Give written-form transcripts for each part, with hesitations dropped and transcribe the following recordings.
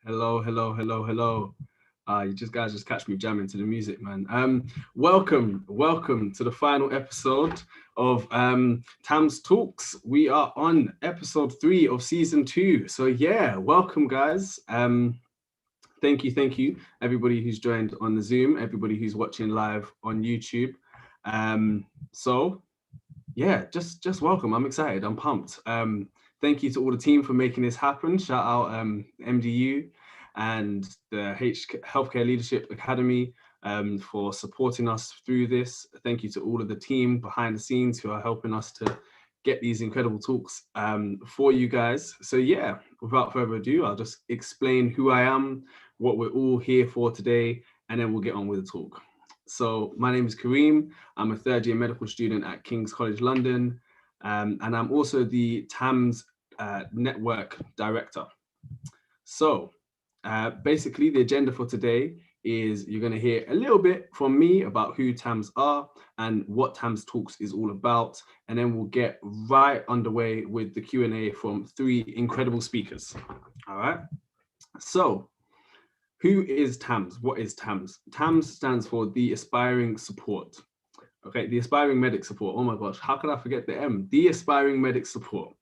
Hello, hello, hello, hello. You just catch me jamming to the music, man. Welcome to the final episode of TAMS Talks. We are on episode 3 of season 2. So yeah, welcome guys. Thank you, everybody who's joined on the Zoom, everybody who's watching live on YouTube. So yeah, just welcome. I'm excited. I'm pumped. Thank you to all the team for making this happen. Shout out MDU and the Healthcare Leadership Academy for supporting us through this. Thank you to all of the team behind the scenes who are helping us to get these incredible talks for you guys. So yeah, without further ado, I'll just explain who I am, what we're all here for today, and then we'll get on with the talk. So my name is Kareem. I'm a third year medical student at King's College London, and I'm also the TAMS Network Director. So basically the agenda for today is you're going to hear a little bit from me about who TAMS are and what TAMS Talks is all about, and then we'll get right underway with the Q&A from 3 incredible speakers. All right, so who is TAMS? What is TAMS? TAMS stands for the Aspiring Support. Okay, the Aspiring Medic Support. Oh my gosh, how could I forget the M? The Aspiring Medic Support.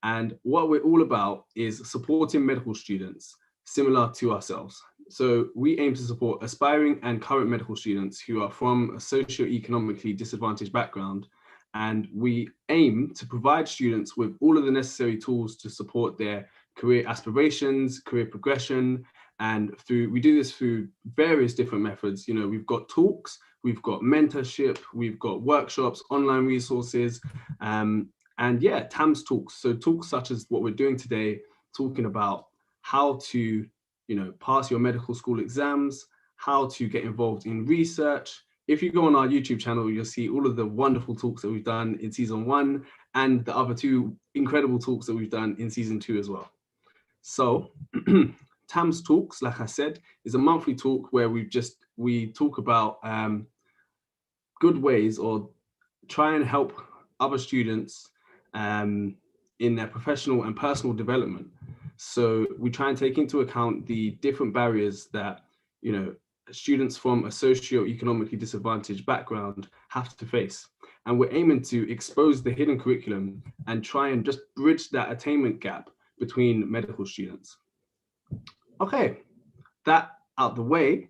And what we're all about is supporting medical students similar to ourselves. So we aim to support aspiring and current medical students who are from a socio-economically disadvantaged background. And we aim to provide students with all of the necessary tools to support their career aspirations, career progression, and we do this through various different methods. You know, we've got talks, we've got mentorship, we've got workshops, online resources, and yeah, TAMS Talks. So talks such as what we're doing today, talking about how to, pass your medical school exams, how to get involved in research. If you go on our YouTube channel, you'll see all of the wonderful talks that we've done in season 1 and the other 2 incredible talks that we've done in season 2 as well. So TAMS Talks, like I said, is a monthly talk where we talk about good ways or try and help other students in their professional and personal development. So we try and take into account the different barriers that, students from a socio-economically disadvantaged background have to face. And we're aiming to expose the hidden curriculum and try and just bridge that attainment gap between medical students. Okay, that out the way,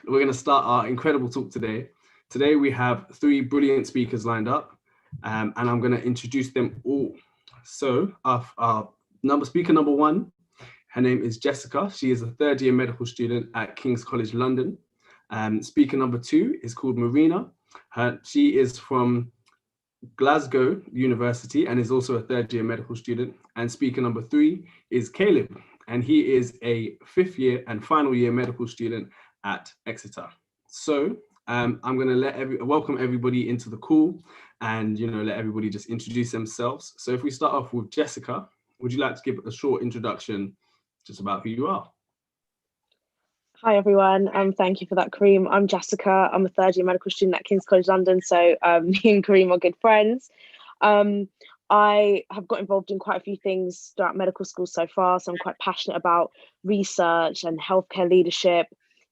we're going to start our incredible talk today. Today we have 3 brilliant speakers lined up, and I'm going to introduce them all. So our speaker number 1, her name is Jessica. She is a 3rd year medical student at King's College London. Speaker number 2 is called Marina. She is from Glasgow University and is also a 3rd year medical student. And speaker number 3 is Caleb, and he is a 5th year and final year medical student at Exeter. So I'm going to welcome everybody into the call and let everybody just introduce themselves. So if we start off with Jessica, would you like to give a short introduction just about who you are? Hi everyone, thank you for that, Kareem. I'm Jessica. I'm a 3rd year medical student at King's College London, so me and Kareem are good friends. I have got involved in quite a few things throughout medical school so far, so I'm quite passionate about research and healthcare leadership,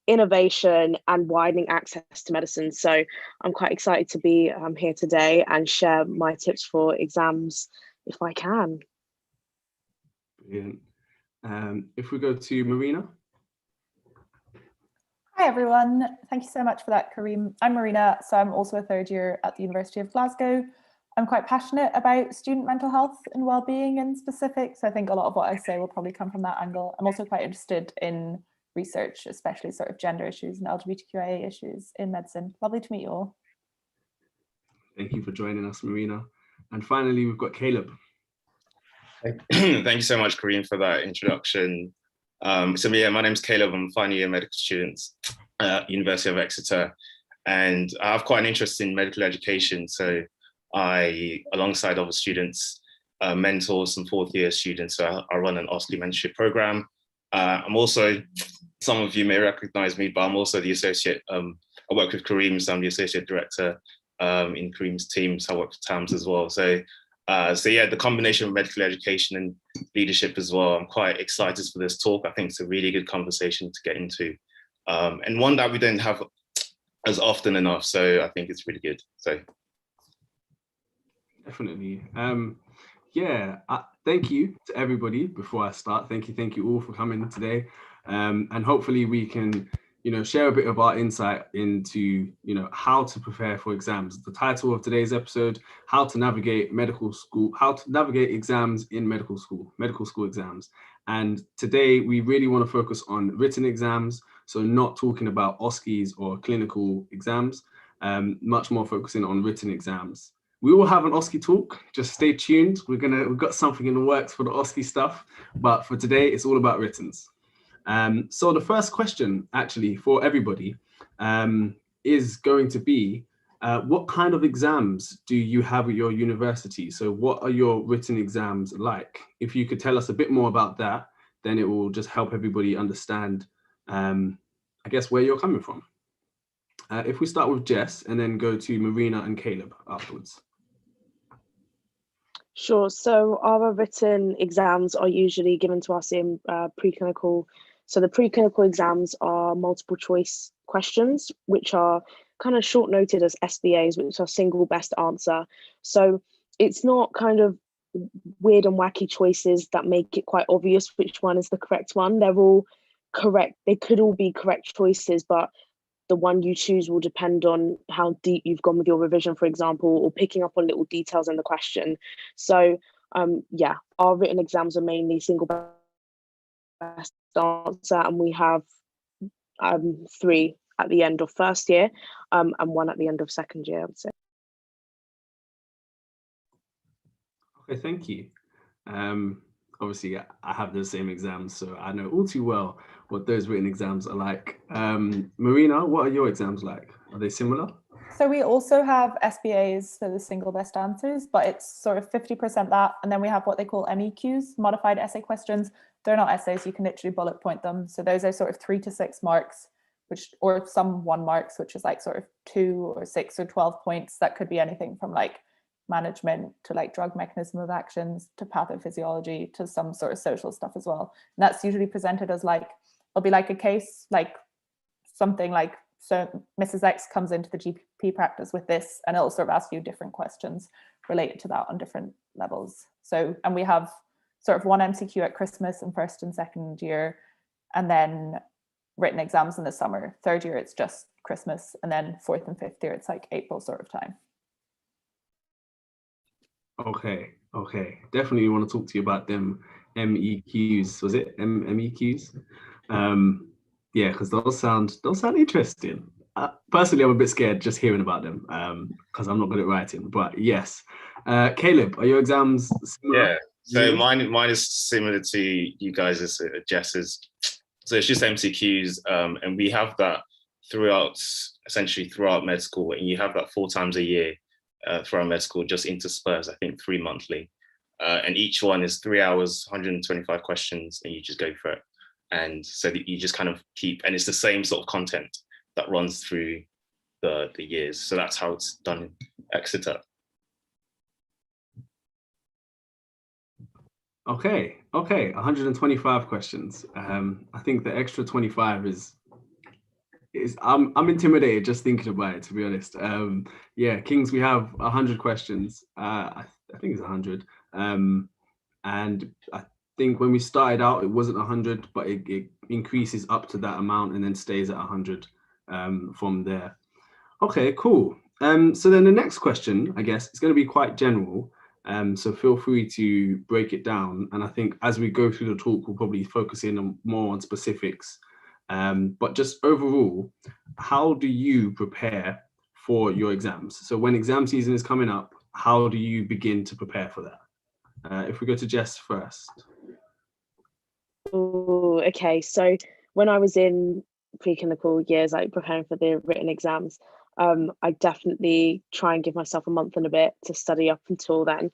innovation and widening access to medicine. So I'm quite excited to be here today and share my tips for exams if I can. Brilliant. If we go to Marina. Hi everyone, thank you so much for that, Kareem. I'm Marina, so I'm also a 3rd year at the University of Glasgow. I'm quite passionate about student mental health and well-being in specific, so I think a lot of what I say will probably come from that angle. I'm also quite interested in research, especially sort of gender issues and LGBTQIA issues in medicine. Lovely to meet you all. Thank you for joining us, Marina. And finally, we've got Caleb. Thank you so much, Kareem, for that introduction. So yeah, my name's Caleb. I'm a final year medical student at University of Exeter, and I have quite an interest in medical education. So I, alongside other students, mentor some 4th year students. So I run an OSCE mentorship program. I'm also, some of you may recognize me, but I'm also the associate. I work with Kareem, so I'm the associate director in Kareem's team. So I work with TAMS as well. So So yeah, the combination of medical education and leadership as well. I'm quite excited for this talk. I think it's a really good conversation to get into, and one that we don't have as often enough. So I think it's really good. So definitely. Yeah, thank you to everybody. Before I start, thank you all for coming today, and hopefully we can, share a bit of our insight into, how to prepare for exams. The title of today's episode: how to navigate medical school, how to navigate exams in medical school exams. And today we really want to focus on written exams, so not talking about OSCEs or clinical exams, much more focusing on written exams. We will have an OSCE talk. Just stay tuned. We've got something in the works for the OSCE stuff, but for today, it's all about writtens. So the first question, actually, for everybody, is going to be, what kind of exams do you have at your university? So what are your written exams like? If you could tell us a bit more about that, then it will just help everybody understand, I guess, where you're coming from. If we start with Jess and then go to Marina and Caleb afterwards. Sure. So our written exams are usually given to us in preclinical. So the preclinical exams are multiple choice questions, which are kind of short noted as SBAs, which are single best answer. So it's not kind of weird and wacky choices that make it quite obvious which one is the correct one. They're all correct. They could all be correct choices, but the one you choose will depend on how deep you've gone with your revision, for example, or picking up on little details in the question. So yeah, our written exams are mainly single best answer, and we have 3 at the end of first year and 1 at the end of second year, I would say. Okay, thank you. Obviously, I have the same exams, so I know all too well what those written exams are like. Marina, what are your exams like? Are they similar? So we also have SBAs, so the single best answers, but it's sort of 50% that. And then we have what they call MEQs, modified essay questions. They're not essays, you can literally bullet point them. So those are sort of 3 to 6 marks, or some 1 marks, which is like sort of 2 or 6 or 12 points. That could be anything from like management to like drug mechanism of actions to pathophysiology to some sort of social stuff as well. And that's usually presented as like, it'll be like a case, like something like, so Mrs. X comes into the GP practice with this, and it'll sort of ask you different questions related to that on different levels. So, and we have sort of 1 MCQ at Christmas in first and second year, and then written exams in the summer. Third year, it's just Christmas, and then 4th and 5th year, it's like April sort of time. Okay. Definitely want to talk to you about them MEQs. Was it MEQs? Yeah, because those sound interesting. Personally, I'm a bit scared just hearing about them because I'm not good at writing. But yes, Caleb, are your exams similar? Yeah, so mine is similar to you guys' Jess's. So it's just MCQs, and we have that essentially throughout med school, and you have that 4 times a year throughout med school, just interspersed, I think 3 monthly. And each one is 3 hours, 125 questions, and you just go for it. And so that you just kind of keep, and it's the same sort of content that runs through the years. So that's how it's done in Exeter. Okay, 125 questions. I think the extra 25 is I'm intimidated just thinking about it, to be honest. Yeah, Kings, we have 100 questions. I think it's 100. And I think when we started out, it wasn't 100, but it increases up to that amount and then stays at 100 from there. Okay, cool. So then the next question, I guess, is going to be quite general. So feel free to break it down. And I think as we go through the talk, we'll probably focus in more on specifics. But just overall, how do you prepare for your exams? So when exam season is coming up, how do you begin to prepare for that? If we go to Jess first. Oh, okay. So when I was in preclinical years, like preparing for the written exams, I definitely try and give myself a month and a bit to study up until then.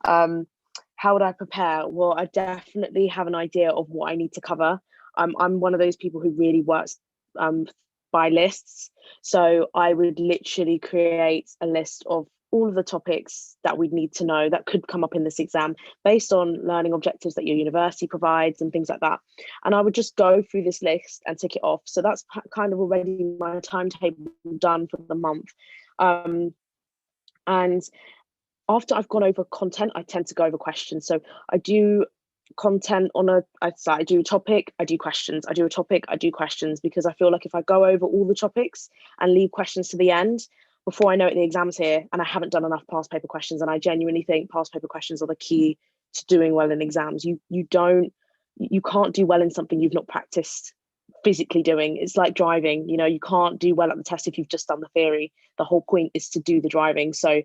How would I prepare? Well, I definitely have an idea of what I need to cover. I'm one of those people who really works by lists. So I would literally create a list of all of the topics that we'd need to know that could come up in this exam based on learning objectives that your university provides and things like that. And I would just go through this list and tick it off. So that's kind of already my timetable done for the month. And after I've gone over content, I tend to go over questions. So I do content I do a topic, I do questions, I do a topic, I do questions, because I feel like if I go over all the topics and leave questions to the end, before I know it, the exam's here and I haven't done enough past paper questions. And I genuinely think past paper questions are the key to doing well in exams. You can't do well in something you've not practiced physically doing. It's like driving, you can't do well at the test if you've just done the theory. The whole point is to do the driving. So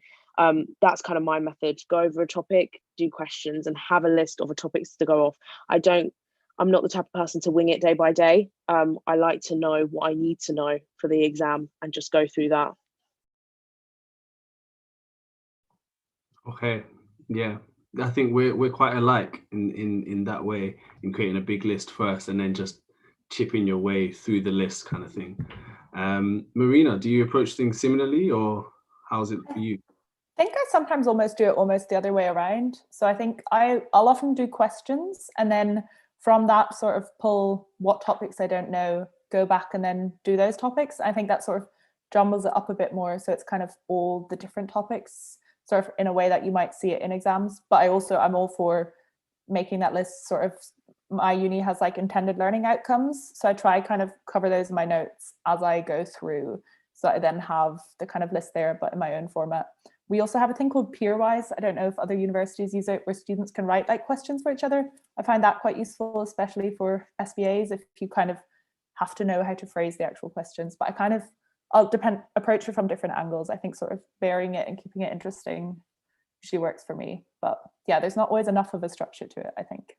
that's kind of my method. Go over a topic, do questions, and have a list of the topics to go off. I'm not the type of person to wing it day by day. I like to know what I need to know for the exam and just go through that. Okay, yeah, I think we're quite alike in that way, in creating a big list first and then just chipping your way through the list kind of thing. Marina, do you approach things similarly, or how's it for you? I think I sometimes almost do it almost the other way around. So I think I'll often do questions, and then from that sort of pull what topics I don't know, go back and then do those topics. I think that sort of jumbles it up a bit more. So it's kind of all the different topics sort of in a way that you might see it in exams. But I'm all for making that list sort of, my uni has like intended learning outcomes. So I try kind of cover those in my notes as I go through. So I then have the kind of list there, but in my own format. We also have a thing called Peerwise. I don't know if other universities use it, where students can write like questions for each other. I find that quite useful, especially for SBAs, if you kind of have to know how to phrase the actual questions. But I'll approach it from different angles. I think sort of varying it and keeping it interesting usually works for me. But yeah, there's not always enough of a structure to it, I think.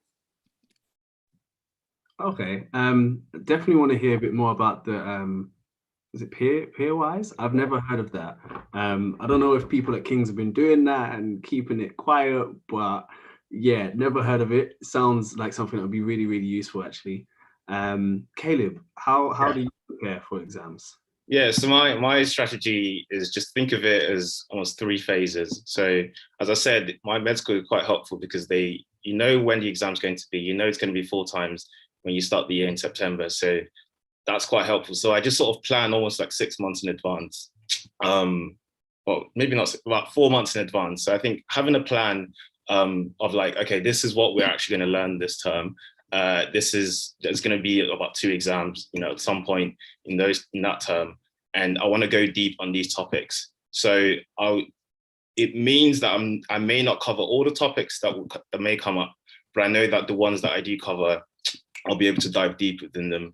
Okay, definitely want to hear a bit more about the is it Peerwise? I've never heard of that. I don't know if people at King's have been doing that and keeping it quiet, but yeah, never heard of it. Sounds like something that would be really, really useful actually. Caleb, how do you prepare for exams? Yeah, so my strategy is just think of it as almost 3 phases. So as I said, my med school is quite helpful because you know when the exam's going to be, it's going to be 4 times when you start the year in September. So that's quite helpful. So I just sort of plan almost like 6 months in advance. Well, maybe not, about 4 months in advance. So I think having a plan of like, okay, this is what we're actually going to learn this term. There's going to be about 2 exams, at some point in that term, and I want to go deep on these topics. So it means that I may not cover all the topics that may come up, but I know that the ones that I do cover, I'll be able to dive deep within them.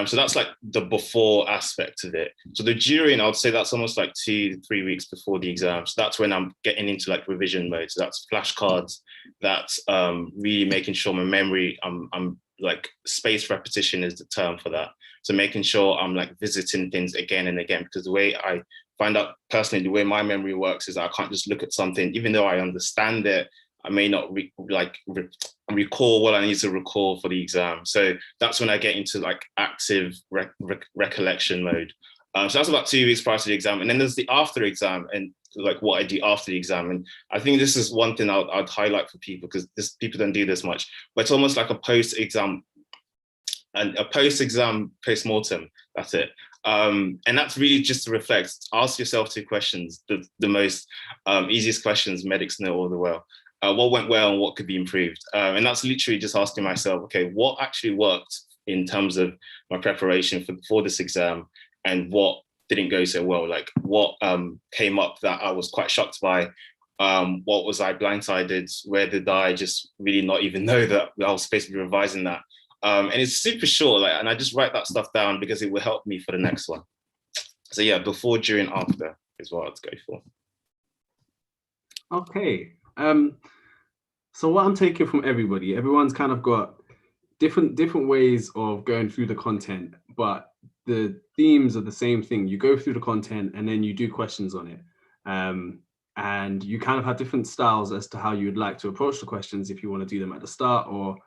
So that's like the before aspect of it. So the during, I would say that's almost like 2-3 weeks before the exam. So that's when I'm getting into like revision mode. So that's flashcards. That's really making sure my memory, I'm like spaced repetition is the term for that. So making sure I'm like visiting things again and again, because the way I find out personally, the way my memory works is I can't just look at something, even though I understand it, I may not recall what I need to recall for the exam. So that's when I get into like active recollection mode. So that's about 2 weeks prior to the exam. And then there's the after exam and like what I do after the exam. And I think this is one thing I'd highlight for people, because people don't do this much, but it's almost like a post-exam and a post-exam post-mortem. That's it. And that's really just to reflect, ask yourself 2 questions, the most easiest questions medics know all the well. What went well and what could be improved? And that's literally just asking myself, okay, what actually worked in terms of my preparation for this exam, and what didn't go so well? Like what came up that I was quite shocked by? What was I blindsided? Where did I just really not even know that I was supposed to be revising that? And it's super short, and I just write that stuff down because it will help me for the next one. So yeah, before, during, after is what I'd go for. Okay. So what I'm taking from everyone's kind of got different ways of going through the content, but the themes are the same thing. You go through the content and then you do questions on it. And you kind of have different styles as to how you would like to approach the questions, if you want to do them at the start, or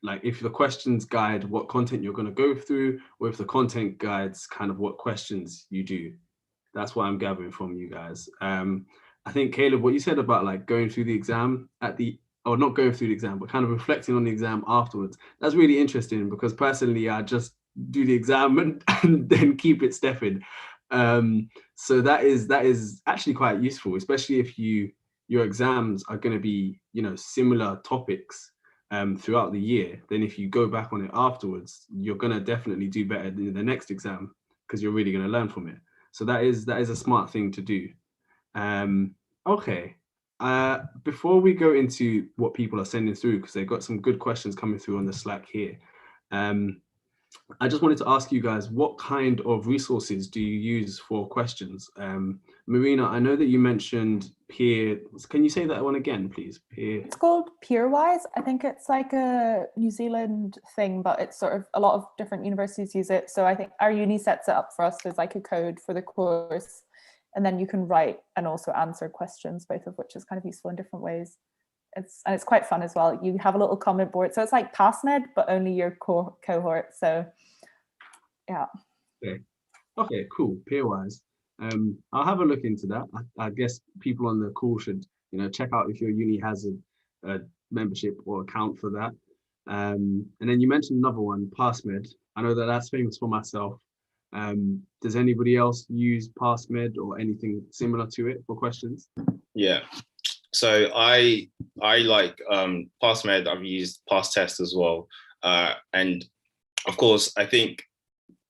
like if the questions guide what content you're going to go through, or if the content guides kind of what questions you do. That's what I'm gathering from you guys. I think, Caleb, what you said about like going through the exam or not going through the exam, but kind of reflecting on the exam afterwards, that's really interesting, because personally, I just do the exam and then keep it stepping. So that is actually quite useful, especially if your exams are going to be, similar topics throughout the year. Then if you go back on it afterwards, you're going to definitely do better in the next exam, because you're really going to learn from it. So that is a smart thing to do. Okay. Before we go into what people are sending through, because they've got some good questions coming through on the Slack here, I just wanted to ask you guys, what kind of resources do you use for questions? Marina, I know that you mentioned Peer. Can you say that one again, please? Peer. It's called Peerwise. I think it's like a New Zealand thing, but it's sort of a lot of different universities use it. So I think our uni sets it up for us. There's like a code for the course, and then you can write and also answer questions, both of which is kind of useful in different ways. It's quite fun as well. You have a little comment board, so it's like PassMed, but only your cohort. So yeah. Okay, cool. Peerwise. I'll have a look into that. I guess people on the call should, check out if your uni has a membership or account for that. And then you mentioned another one, PassMed. I know that that's famous for myself. Does anybody else use PassMed or anything similar to it for questions? Yeah. So I like PassMed. I've used PassTest as well. And of course, I think,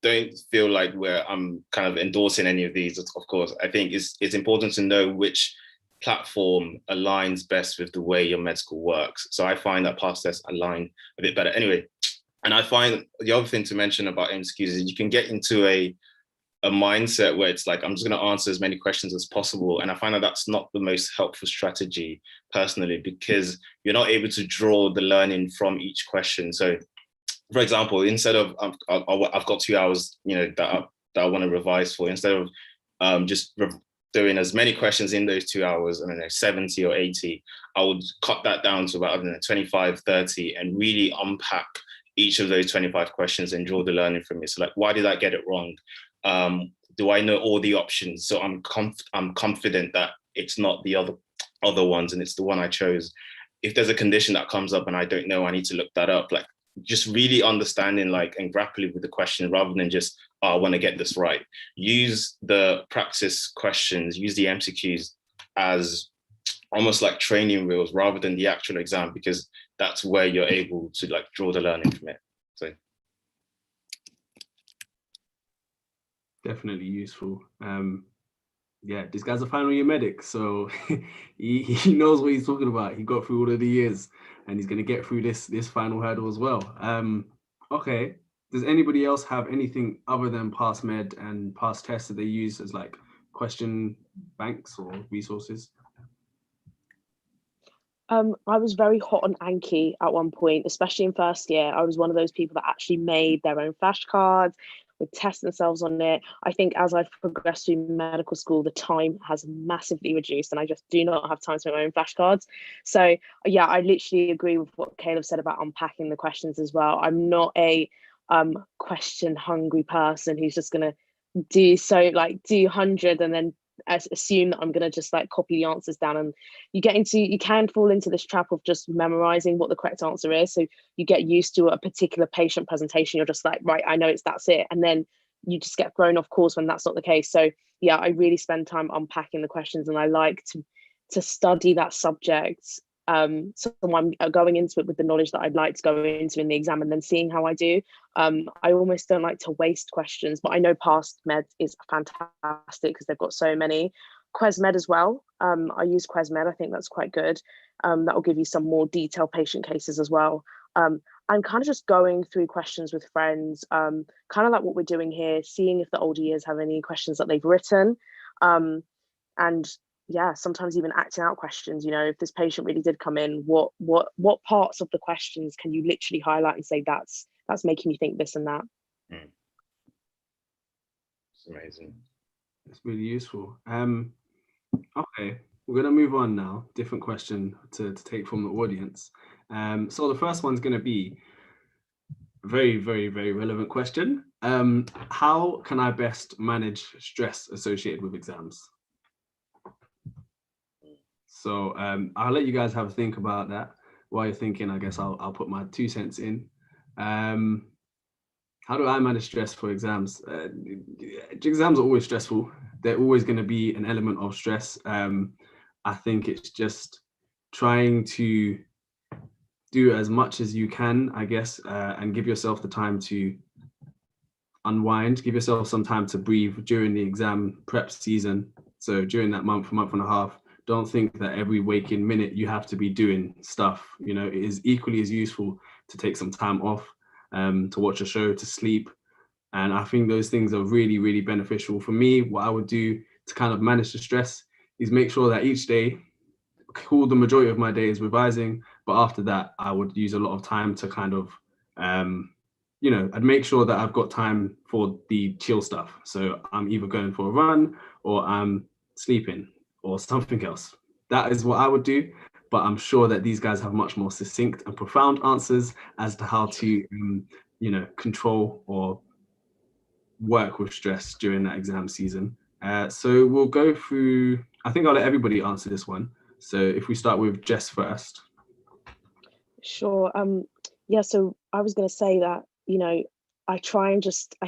don't feel like I'm kind of endorsing any of these, of course. I think it's important to know which platform aligns best with the way your med school works. So I find that PassTest align a bit better. Anyway, and I find the other thing to mention about MCQs is you can get into a mindset where it's like, I'm just going to answer as many questions as possible. And I find that that's not the most helpful strategy personally, because you're not able to draw the learning from each question. So for example, instead of I've got 2 hours, that I want to revise for, instead of just doing as many questions in those 2 hours, I don't know, 70 or 80, I would cut that down to about, 25, 30, and really unpack each of those 25 questions and draw the learning from it. So like, why did I get it wrong? Do I know all the options? So I'm confident that it's not the other ones and it's the one I chose. If there's a condition that comes up and I don't know, I need to look that up. Like, just really understanding and grappling with the question rather than just, I want to get this right. Use the practice questions, use the MCQs as almost like training wheels rather than the actual exam, because that's where you're able to draw the learning from it. So definitely useful. Yeah, this guy's a final year medic, so he knows what he's talking about. He got through all of the years, and he's going to get through this final hurdle as well. Okay, does anybody else have anything other than PassMed and PassTest that they use as question banks or resources? I was very hot on Anki at one point, especially in first year. I was one of those people that actually made their own flashcards, would test themselves on it. I think as I've progressed through medical school, the time has massively reduced and I just do not have time to make my own flashcards. So yeah, I literally agree with what Caleb said about unpacking the questions as well. I'm not a question hungry person who's just gonna do 100 and then assume that I'm going to just copy the answers down, and you can fall into this trap of just memorizing what the correct answer is. So you get used to a particular patient presentation, you're just like, right, I know that's it, and then you just get thrown off course when that's not the case. So yeah, I really spend time unpacking the questions, and I like to study that subject. So I'm going into it with the knowledge that I'd like to go into in the exam, and then seeing how I do. I almost don't like to waste questions, but I know PassMed is fantastic because they've got so many. QuesMed as well. I use QuesMed. I think that's quite good. That will give you some more detailed patient cases as well. I'm kind of just going through questions with friends, kind of like what we're doing here, seeing if the older years have any questions that they've written. And yeah, sometimes even acting out questions. If this patient really did come in, what parts of the questions can you literally highlight and say that's making me think this and that? It's amazing. It's really useful. Okay, we're gonna move on now. Different question to take from the audience. So the first one's gonna be a very, very, very relevant question. how can I best manage stress associated with exams? So I'll let you guys have a think about that. While you're thinking, I guess I'll put my 2 cents in. How do I manage stress for exams? Exams are always stressful. They're always going to be an element of stress. I think it's just trying to do as much as you can, I guess, and give yourself the time to unwind, give yourself some time to breathe during the exam prep season. So during that month and a half, don't think that every waking minute you have to be doing stuff. You know, it is equally as useful to take some time off, to watch a show, to sleep. And I think those things are really, really beneficial. For me, what I would do to kind of manage the stress is make sure that each day, cool, the majority of my day is revising, but after that, I would use a lot of time to kind of, I'd make sure that I've got time for the chill stuff. So I'm either going for a run or I'm sleeping or something else. That is what I would do. But I'm sure that these guys have much more succinct and profound answers as to how to, control or work with stress during that exam season. So we'll go through, I think I'll let everybody answer this one. So if we start with Jess first. Sure. Yeah, so I was going to say that, I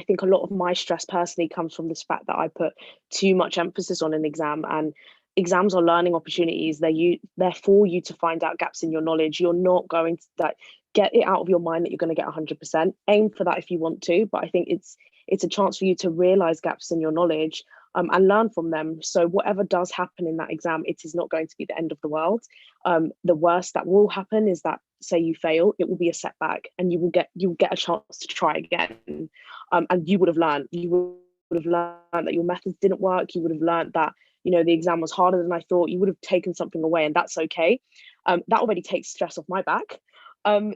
think a lot of my stress personally comes from this fact that I put too much emphasis on an exam, and exams are learning opportunities. They're for you to find out gaps in your knowledge. You're not going to get it out of your mind that you're going to get 100%. Aim for that if you want to, but I think it's a chance for you to realize gaps in your knowledge, and learn from them. So whatever does happen in that exam, it is not going to be the end of the world. The worst that will happen is that, say you fail, it will be a setback, and you'll get a chance to try again. And you would have learned. You would have learned that your methods didn't work. You would have learned that the exam was harder than I thought. You would have taken something away, and that's okay. That already takes stress off my back.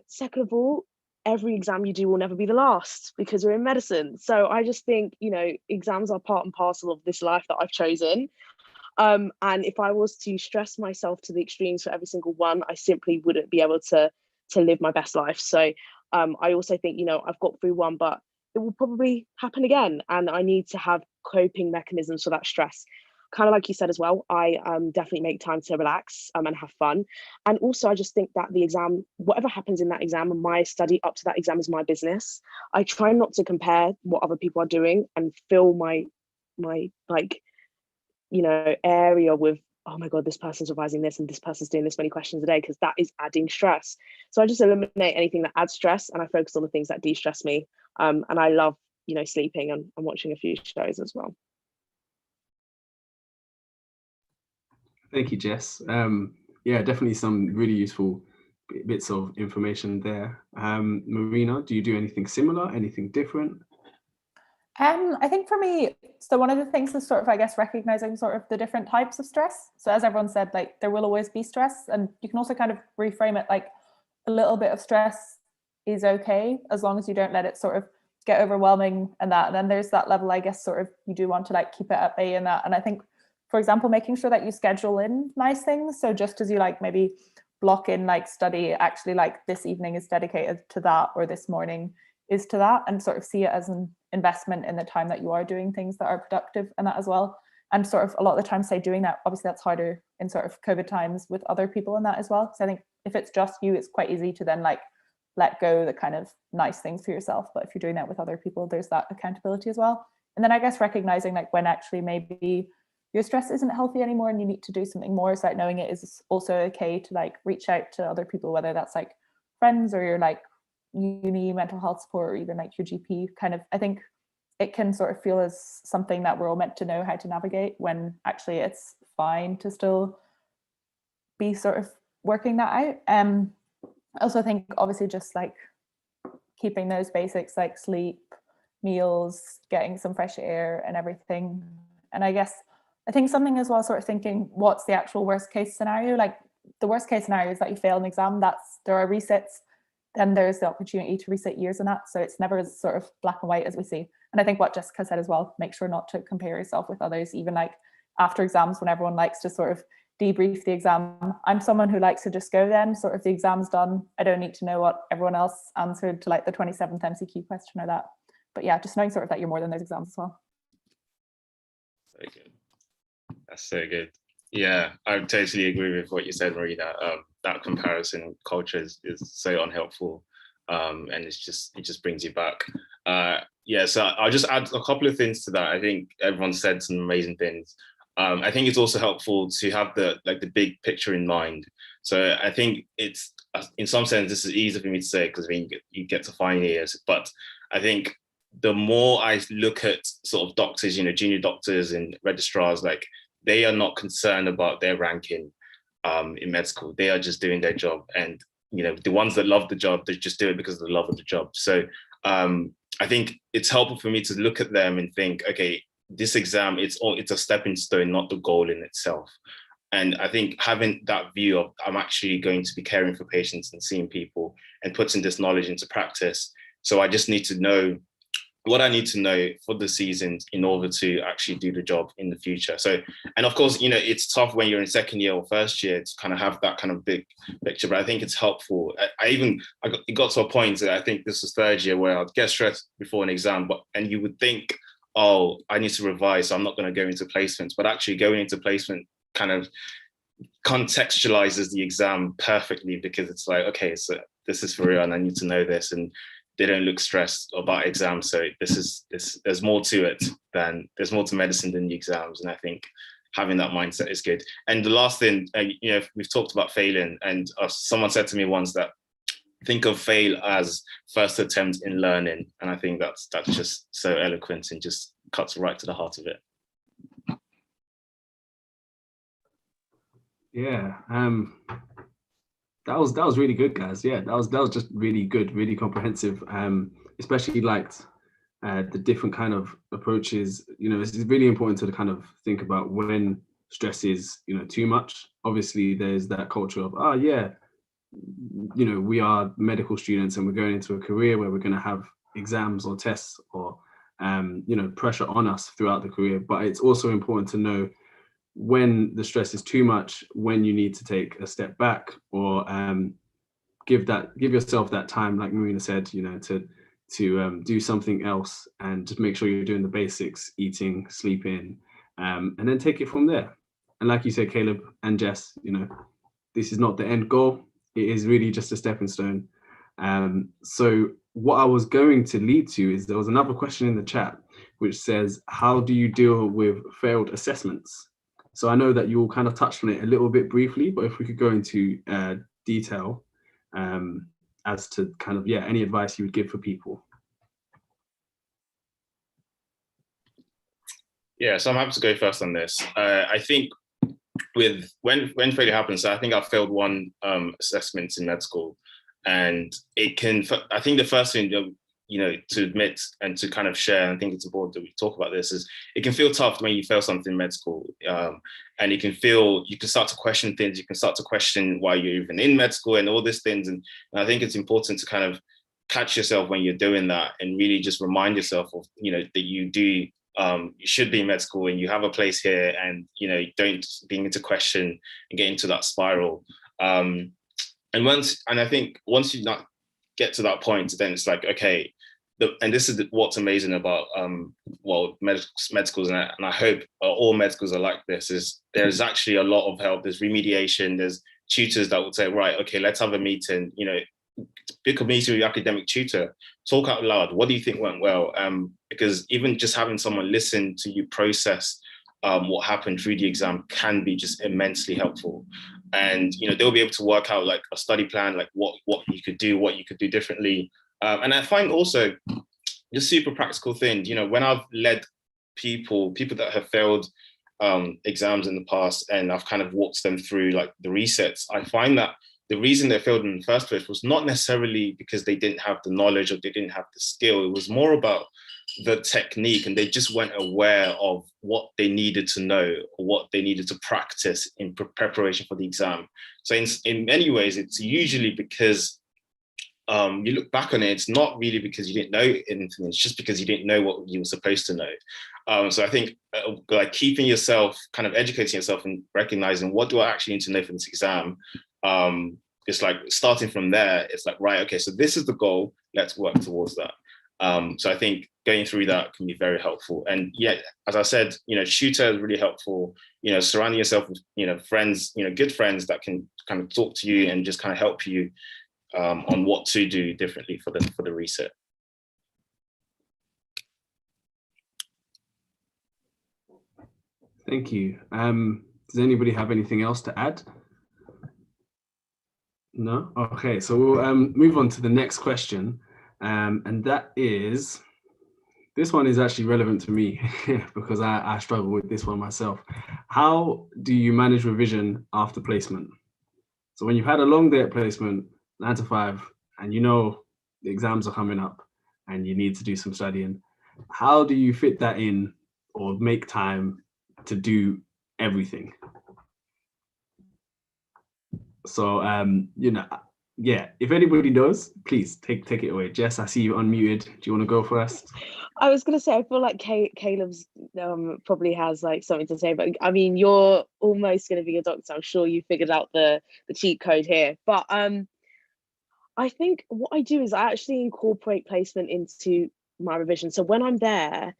Second of all, every exam you do will never be the last, because we're in medicine. So I just think, exams are part and parcel of this life that I've chosen. And if I was to stress myself to the extremes for every single one, I simply wouldn't be able to live my best life. So I also think, I've got through one, but it will probably happen again. And I need to have coping mechanisms for that stress. Kind of like you said as well, I definitely make time to relax and have fun. And also, I just think that the exam, whatever happens in that exam, and my study up to that exam is my business. I try not to compare what other people are doing and fill my area with, oh my God, this person's revising this and this person's doing this many questions a day, because that is adding stress. So I just eliminate anything that adds stress, and I focus on the things that de-stress me. And I love, sleeping and watching a few shows as well. Thank you, Jess. Yeah, definitely some really useful bits of information there. Marina, do you do anything similar, anything different? I think for me, so one of the things is sort of, I guess, recognizing sort of the different types of stress. So as everyone said, like, there will always be stress, and you can also kind of reframe it like a little bit of stress is okay, as long as you don't let it sort of get overwhelming and that. And then there's that level, I guess, sort of you do want to like keep it at bay and that. And I think, for example, making sure that you schedule in nice things. So just as you like maybe block in like study, actually like this evening is dedicated to that, or this morning is to that, and sort of see it as an investment in the time that you are doing things that are productive and that as well. And sort of a lot of the time, say doing that, obviously that's harder in sort of COVID times with other people and that as well. So I think if it's just you, it's quite easy to then like let go the kind of nice things for yourself. But if you're doing that with other people, there's that accountability as well. And then I guess recognizing like when actually maybe your stress isn't healthy anymore and you need to do something more, so like knowing it is also okay to like reach out to other people, whether that's like friends or your like uni mental health support, or even like your GP. Kind of, I think it can sort of feel as something that we're all meant to know how to navigate, when actually it's fine to still be sort of working that out. I also think obviously just like keeping those basics like sleep, meals, getting some fresh air and everything. And I guess I think something as well, sort of thinking what's the actual worst case scenario. Like the worst case scenario is that you fail an exam, there are resets, then there's the opportunity to reset years in that. So it's never as sort of black and white as we see. And I think what Jessica said as well, make sure not to compare yourself with others, even like after exams, when everyone likes to sort of debrief the exam. I'm someone who likes to just go then, sort of the exam's done. I don't need to know what everyone else answered to like the 27th MCQ question or that. But yeah, just knowing sort of that you're more than those exams as well. Very good. That's so good. Yeah, I totally agree with what you said, Marina. That comparison culture is so unhelpful, and it just brings you back. Yeah, so I'll just add a couple of things to that. I think everyone said some amazing things. I think it's also helpful to have the big picture in mind. So I think it's, in some sense, this is easy for me to say because I mean you get to final years, but I think the more I look at sort of doctors, junior doctors and registrars, like they are not concerned about their ranking in med school. They are just doing their job, and the ones that love the job, they just do it because of the love of the job. So I think it's helpful for me to look at them and think, okay, this exam, it's a stepping stone, not the goal in itself. And I think having that view of I'm actually going to be caring for patients and seeing people and putting this knowledge into practice. So I just need to know what I need to know for the season in order to actually do the job in the future. So, and of course, it's tough when you're in second year or first year to kind of have that kind of big picture, but I think it's helpful. It got to a point that I think this was third year where I'd get stressed before an exam, and you would think, oh, I need to revise, so I'm not going to go into placements, but actually going into placement kind of contextualizes the exam perfectly, because it's like, okay, so this is for real and I need to know this, and they don't look stressed about exams. So there's more to it there's more to medicine than the exams. And I think having that mindset is good. And the last thing, we've talked about failing, and someone said to me once that think of fail as first attempt in learning. And I think that's just so eloquent and just cuts right to the heart of it. Yeah, that was really good, guys. Yeah, that was just really good, really comprehensive. Especially liked the different kind of approaches. It's really important to kind of think about when stress is too much. Obviously, there's that culture of we are medical students and we're going into a career where we're going to have exams or tests or pressure on us throughout the career. But it's also important to know when the stress is too much, when you need to take a step back or give yourself that time, like Marina said, to do something else and just make sure you're doing the basics, eating, sleeping, and then take it from there. And like you said, Caleb and Jess, this is not the end goal. It is really just a stepping stone. So what I was going to lead to is there was another question in the chat which says, how do you deal with failed assessments? So I know that you all kind of touched on it a little bit briefly, but if we could go into detail as to kind of, any advice you would give for people. Yeah, so I'm happy to go first on this. I think with when failure happens, so I think I failed one assessment in med school, and I think the first thing to admit and to kind of share, and I think it's important that we talk about this, is it can feel tough when you fail something in med school. And you can start to question things, you can start to question why you're even in med school and all these things. And I think it's important to kind of catch yourself when you're doing that and really just remind yourself of, that you should be in med school and you have a place here, and, don't begin to question and get into that spiral. And I think once you not get to that point, then it's like, okay, and this is what's amazing about med schools, and I hope all med schools are like this, is there's actually a lot of help. There's remediation, there's tutors that will say, right, okay, let's have a meeting, pick a meeting with your academic tutor, talk out loud, what do you think went well? Because even just having someone listen to you process what happened through the exam can be just immensely helpful. And they'll be able to work out like a study plan, like what you could do differently. And I find also just super practical things, when I've led people that have failed exams in the past, and I've kind of walked them through like the resets, I find that the reason they failed in the first place was not necessarily because they didn't have the knowledge or they didn't have the skill. It was more about the technique, and they just weren't aware of what they needed to know or what they needed to practice in preparation for the exam. So in many ways, it's usually because you look back on it, it's not really because you didn't know anything, it's just because you didn't know what you were supposed to know. So I think like keeping yourself, kind of educating yourself and recognizing what do I actually need to know for this exam. It's like starting from there, it's like, right, okay, so this is the goal, let's work towards that. So I think going through that can be very helpful. And yeah, as I said, tutor is really helpful. Surrounding yourself with, friends, good friends that can kind of talk to you and just kind of help you on what to do differently for the reset. Thank you. Does anybody have anything else to add? No? Okay, so we'll move on to the next question. And that is, this one is actually relevant to me because I struggle with this one myself. How do you manage revision after placement? So when you've had a long day at placement, 9 to 5, and the exams are coming up and you need to do some studying, how do you fit that in or make time to do everything? So, if anybody knows, please take it away. Jess, I see you unmuted. Do you want to go first? I was going to say, I feel like Caleb's probably has like something to say, but I mean, you're almost going to be a doctor. I'm sure you figured out the cheat code here. But I think what I do is I actually incorporate placement into my revision. So when I'm there,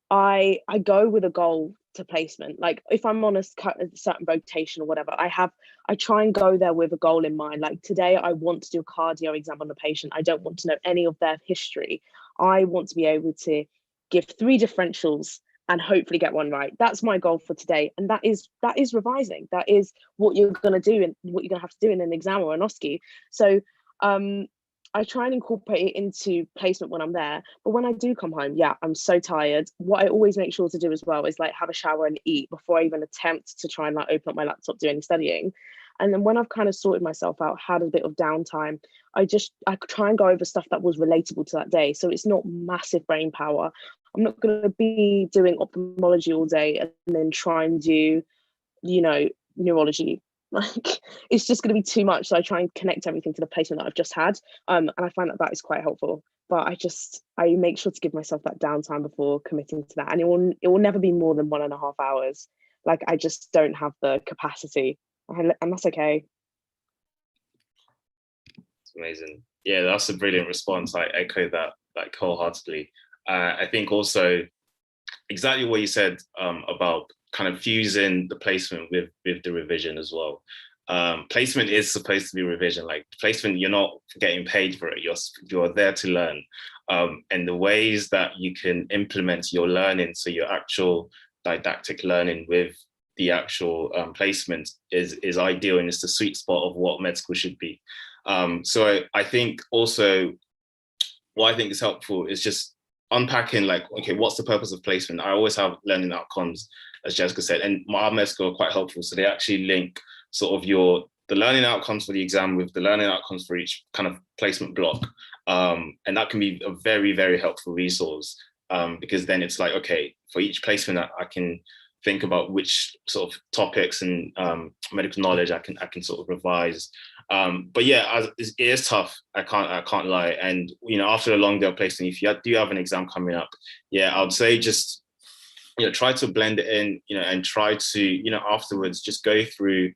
I go with a goal to placement. Like if I'm on a certain rotation or whatever, I try and go there with a goal in mind. Like today I want to do a cardio exam on the patient. I don't want to know any of their history. I want to be able to give 3 differentials and hopefully get one right. That's my goal for today. And that is revising. That is what you're going to do and what you're going to have to do in an exam or an OSCE. So I try and incorporate it into placement when I'm there. But when I do come home, yeah, I'm so tired. What I always make sure to do as well is like have a shower and eat before I even attempt to try and like open up my laptop, do any studying. And then when I've kind of sorted myself out, had a bit of downtime, I try and go over stuff that was relatable to that day. So it's not massive brain power. I'm not going to be doing ophthalmology all day and then try and do, neurology. Like it's just going to be too much. So I try and connect everything to the placement that I've just had. And I find that is quite helpful. But I make sure to give myself that downtime before committing to that. And it will never be more than 1.5 hours. Like I just don't have the capacity. And that's okay. It's amazing. Yeah, that's a brilliant response. I echo that like wholeheartedly. I think also exactly what you said about kind of fusing the placement with the revision as well. Placement is supposed to be revision. Like placement, you're not getting paid for it. You're there to learn. And the ways that you can implement your learning, so your actual didactic learning with the actual placement is ideal, and it's the sweet spot of what med school should be. So I think also what I think is helpful is just unpacking like, okay, what's the purpose of placement? I always have learning outcomes, as Jessica said, and my med school are quite helpful. So they actually link sort of the learning outcomes for the exam with the learning outcomes for each kind of placement block. And that can be a very, very helpful resource because then it's like, okay, for each placement I can think about which sort of topics and medical knowledge I can sort of revise. But yeah, it is tough. I can't lie. And after a long day of placement, if you do have an exam coming up, yeah, I would say just try to blend it in, and try to afterwards just go through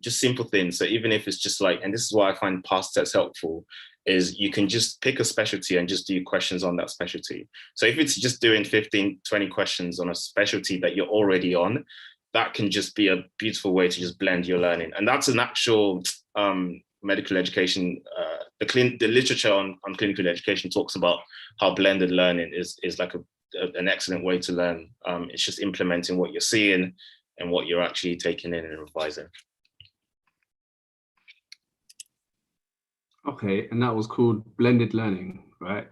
just simple things. So even if it's just like, and this is why I find past tests helpful, is you can just pick a specialty and just do questions on that specialty. So if it's just doing 15, 20 questions on a specialty that you're already on, that can just be a beautiful way to just blend your learning. And that's an actual medical education, the literature on clinical education talks about how blended learning is like an excellent way to learn. It's just implementing what you're seeing and what you're actually taking in and revising. Okay, and that was called blended learning, right?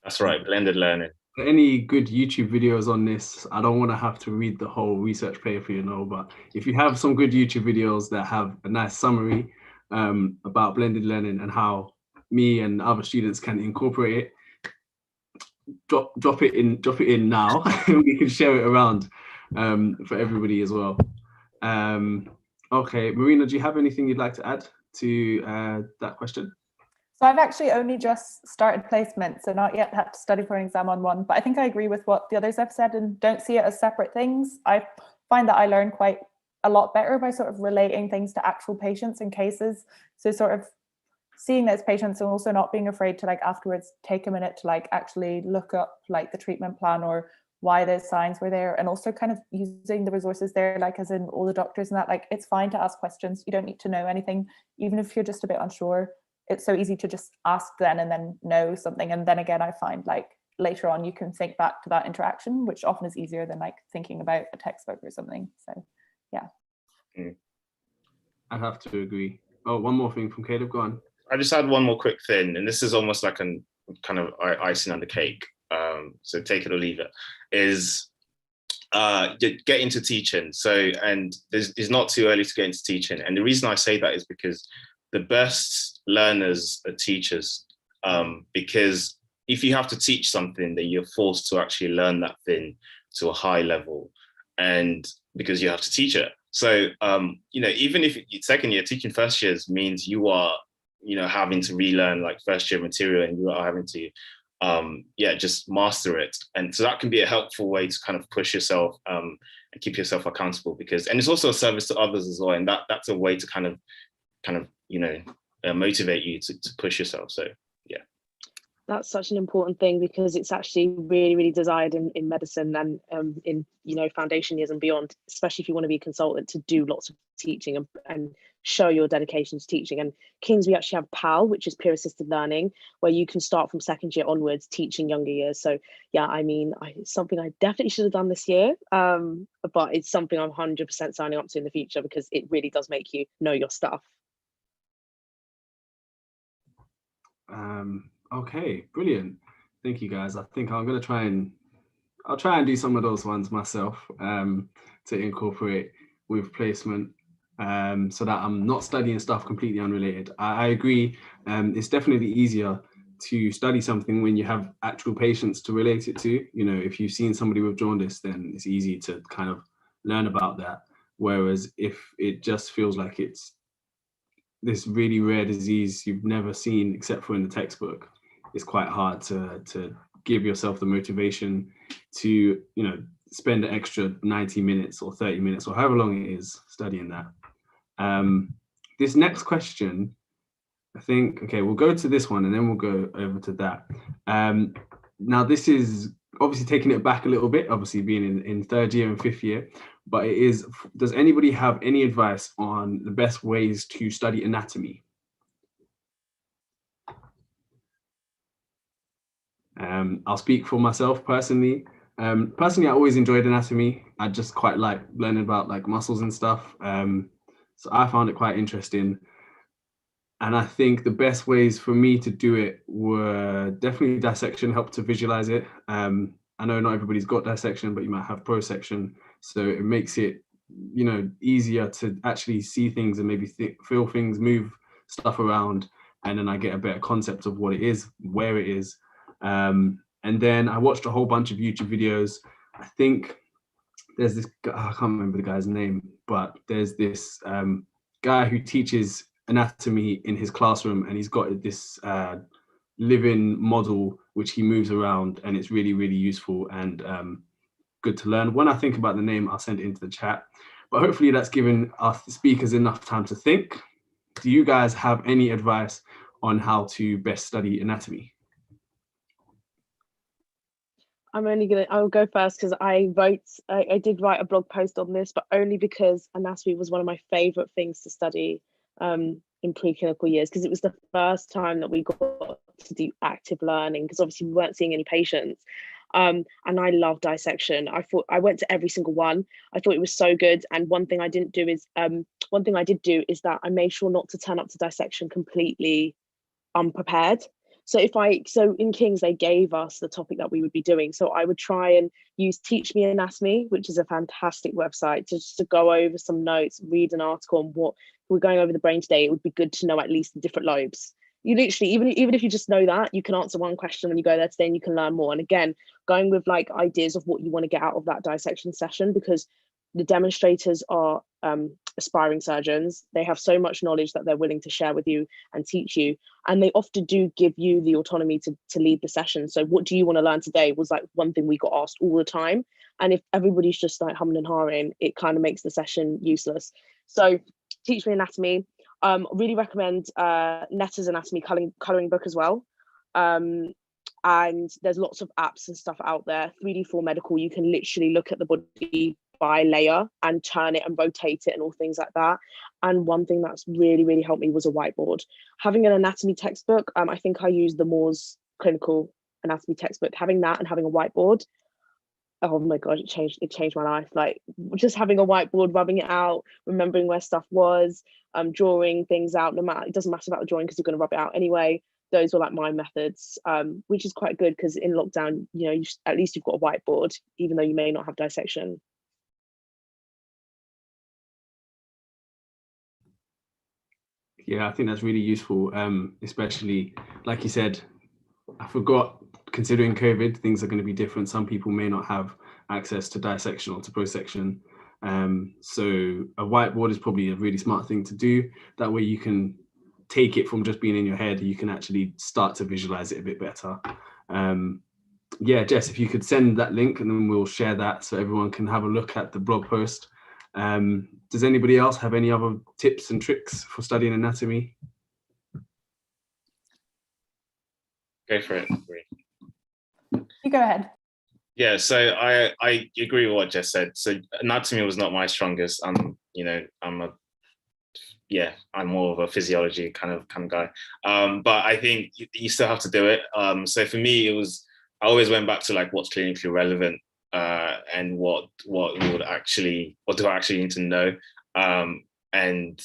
That's right, blended learning. Any good YouTube videos on this? I don't want to have to read the whole research paper, but if you have some good YouTube videos that have a nice summary about blended learning and how me and other students can incorporate it, drop it in now. We can share it around for everybody as well. Okay, Marina, do you have anything you'd like to add to that question? So I've actually only just started placement, so not yet had to study for an exam on one, but I think I agree with what the others have said and don't see it as separate things. I find that I learn quite a lot better by sort of relating things to actual patients and cases. So sort of seeing those patients and also not being afraid to like afterwards take a minute to like actually look up like the treatment plan or why those signs were there, and also kind of using the resources there, like as in all the doctors and that, like it's fine to ask questions. You don't need to know anything, even if you're just a bit unsure. It's so easy to just ask then and then know something. And then again, I find like later on you can think back to that interaction, which often is easier than like thinking about a textbook or something. So yeah. I'd have to agree. Oh, one more thing from Caleb, go on. I just had one more quick thing, and this is almost like a kind of icing on the cake. So take it or leave it, is get into teaching. So, and it's not too early to get into teaching. And the reason I say that is because the best learners are teachers, because if you have to teach something, then you're forced to actually learn that thing to a high level, and because you have to teach it. So, even if second year teaching first years means you are, having to relearn like first year material, and you are having to, just master it. And so that can be a helpful way to kind of push yourself and keep yourself accountable, and it's also a service to others as well. And that's a way to kind of motivate you to push yourself. So yeah. That's such an important thing, because it's actually really, really desired in medicine and in foundation years and beyond, especially if you want to be a consultant, to do lots of teaching and show your dedication to teaching. And King's, we actually have PAL, which is peer assisted learning, where you can start from second year onwards teaching younger years. So yeah, I mean, it's something I definitely should have done this year, but it's something I'm 100% signing up to in the future, because it really does make you know your stuff. Okay, brilliant. Thank you, guys. I think I'm gonna try and do some of those ones myself, to incorporate with placement, so that I'm not studying stuff completely unrelated. I agree. It's definitely easier to study something when you have actual patients to relate it to. If you've seen somebody with jaundice, then it's easy to kind of learn about that. Whereas if it just feels like it's this really rare disease you've never seen except for in the textbook, it's quite hard to give yourself the motivation to, spend an extra 90 minutes or 30 minutes or however long it is studying that. This next question, I think, okay, we'll go to this one and then we'll go over to that. Now, this is obviously taking it back a little bit, obviously being in third year and fifth year, but it is, does anybody have any advice on the best ways to study anatomy? I'll speak for myself personally. I always enjoyed anatomy. I just quite like learning about like muscles and stuff. So I found it quite interesting. And I think the best ways for me to do it were definitely dissection, helped to visualize it. I know not everybody's got dissection, but you might have prosection. So it makes it, easier to actually see things and maybe feel things, move stuff around. And then I get a better concept of what it is, where it is. And then I watched a whole bunch of YouTube videos. I think there's this guy, I can't remember the guy's name, but there's this guy who teaches anatomy in his classroom, and he's got this living model which he moves around, and it's really, really useful and good to learn. When I think about the name, I'll send it into the chat, but hopefully that's given our speakers enough time to think. Do you guys have any advice on how to best study anatomy? I'll go first, because I did write a blog post on this, but only because anatomy was one of my favorite things to study in preclinical years, because it was the first time that we got to do active learning, because obviously we weren't seeing any patients. And I love dissection. I went to every single one. I thought it was so good. And one thing I did do is that I made sure not to turn up to dissection completely unprepared. So in King's, they gave us the topic that we would be doing. So I would try and use Teach Me Anatomy, which is a fantastic website, to go over some notes, read an article on what we're going over the brain today. It would be good to know at least the different lobes. You literally, even if you just know that, you can answer one question when you go there today, and you can learn more. And again, going with like ideas of what you want to get out of that dissection session, because the demonstrators are aspiring surgeons. They have so much knowledge that they're willing to share with you and teach you. And they often do give you the autonomy to lead the session. So what do you want to learn today was like one thing we got asked all the time. And if everybody's just like humming and hawing, it kind of makes the session useless. So Teach Me Anatomy. Really recommend Netta's anatomy colouring book as well. And there's lots of apps and stuff out there. 3D4 Medical, you can literally look at the body by layer and turn it and rotate it and all things like that. And one thing that's really, really helped me was a whiteboard. Having an anatomy textbook, I think I used the Moore's clinical anatomy textbook. Having that and having a whiteboard, oh my god, it changed my life. Like just having a whiteboard, rubbing it out, remembering where stuff was, drawing things out. It doesn't matter about the drawing because you're going to rub it out anyway. Those were like my methods, which is quite good because in lockdown, you know, at least you've got a whiteboard, even though you may not have dissection. Yeah, I think that's really useful, especially like you said, I forgot, considering COVID, things are going to be different. Some people may not have access to dissection or to prosection. So a whiteboard is probably a really smart thing to do. That way you can take it from just being in your head, you can actually start to visualize it a bit better. Yeah, Jess, if you could send that link and then we'll share that so everyone can have a look at the blog post. Does anybody else have any other tips and tricks for studying anatomy? Go for it. You go ahead. Yeah, so I agree with what Jess said. So anatomy was not my strongest. I'm more of a physiology kind of guy. But I think you still have to do it. So for me, I always went back to like what's clinically relevant and what do I actually need to know. And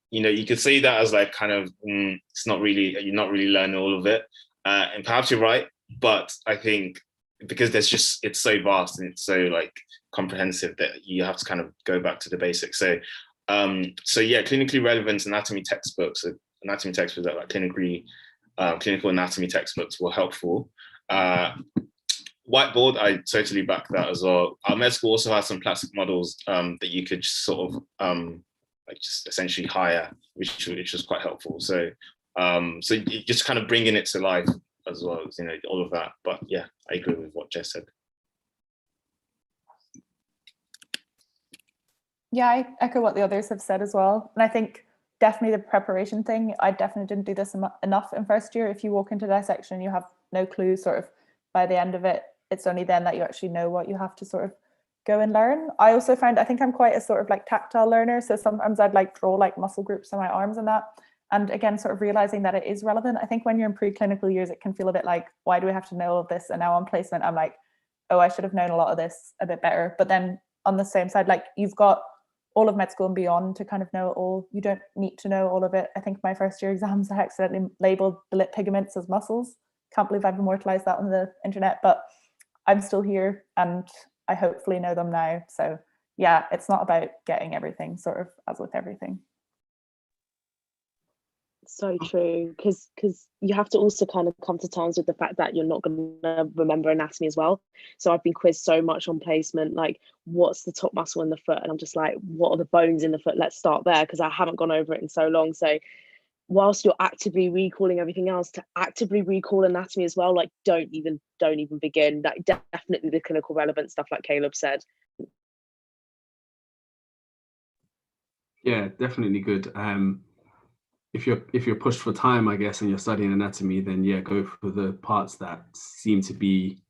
you know, you could say that as like kind of you're not really learning all of it. And perhaps you're right, but I think because it's so vast and it's so like comprehensive that you have to kind of go back to the basics. So yeah, clinically relevant anatomy textbooks that are like clinical anatomy textbooks were helpful. Whiteboard, I totally back that as well. Our med school also has some plastic models that you could sort of like just essentially hire, which was quite helpful. So so you just kind of bringing it to life as well as, you know, all of that. But yeah, I agree with what Jess said. Yeah, I echo what the others have said as well. And I think definitely the preparation thing, I definitely didn't do this enough in first year. If you walk into dissection and you have no clue sort of by the end of it, it's only then that you actually know what you have to sort of go and learn. I also find, I think I'm quite a sort of like tactile learner. So sometimes I'd like draw like muscle groups on my arms and that. And again, sort of realizing that it is relevant. I think when you're in preclinical years, it can feel a bit like, why do we have to know all of this? And now on placement, I'm like, oh, I should have known a lot of this a bit better. But then on the same side, like you've got all of med school and beyond to kind of know it all. You don't need to know all of it. I think my first year exams, I accidentally labeled the lip pigments as muscles. Can't believe I've immortalized that on the internet, but I'm still here and I hopefully know them now. So yeah, it's not about getting everything, sort of as with everything. So true, because you have to also kind of come to terms with the fact that you're not going to remember anatomy as well. So I've been quizzed so much on placement, like what's the top muscle in the foot, and I'm just like, what are the bones in the foot? Let's start there, because I haven't gone over it in so long. So whilst you're actively recalling everything else, to actively recall anatomy as well, like don't even begin. That definitely the clinical relevant stuff, like Caleb said. Yeah, definitely good. If you're pushed for time, I guess, and you're studying anatomy, then yeah, go for the parts that seem to be